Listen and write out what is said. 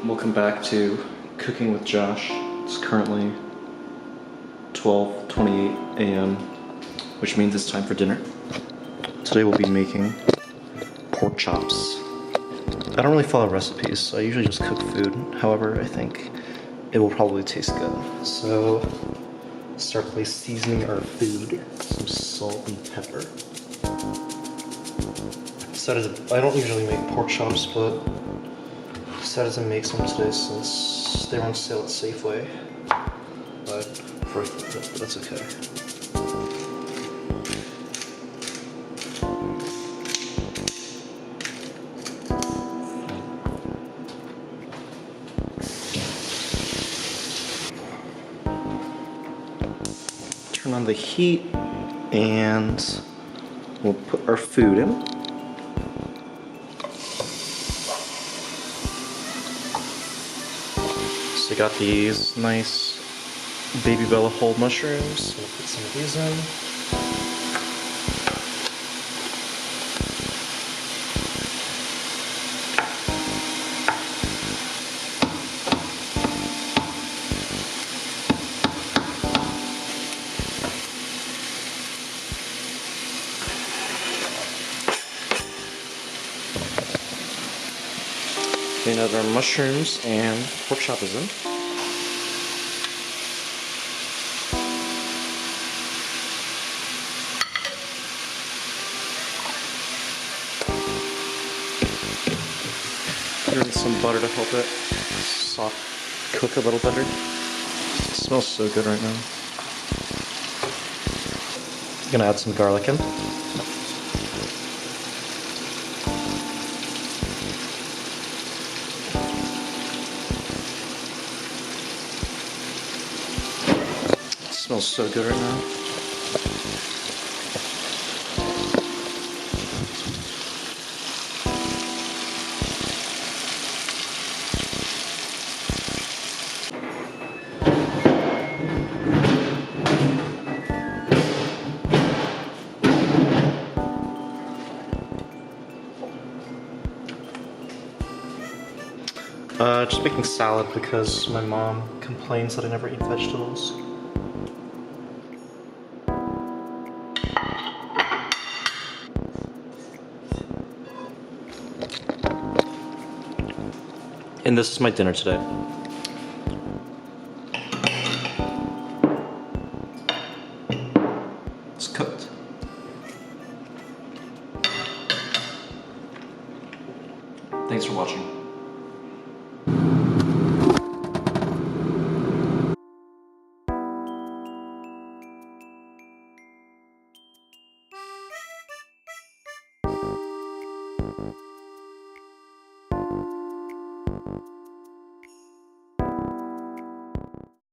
Welcome back to Cooking with Josh. It's currently 12:28 a.m., which means it's time for dinner. Today we'll be making pork chops. I don't really follow recipes, I usually just cook food. However, I think it will probably taste good. So, start by seasoning our food. Some salt and pepper. I don't usually make pork chops, but decided to make some today since they were on sale at Safeway. But that's okay. Turn on the heat and we'll put our food in. So I got these nice baby bella whole mushrooms. So we'll put some of these in. Okay, now that our mushrooms and pork chop is in. Put in some butter to help it cook a little better. It smells so good right now. I'm gonna add some garlic in. It smells so good right now. Just making salad because my mom complains that I never eat vegetables. And this is my dinner today. It's cooked. Thanks for watching.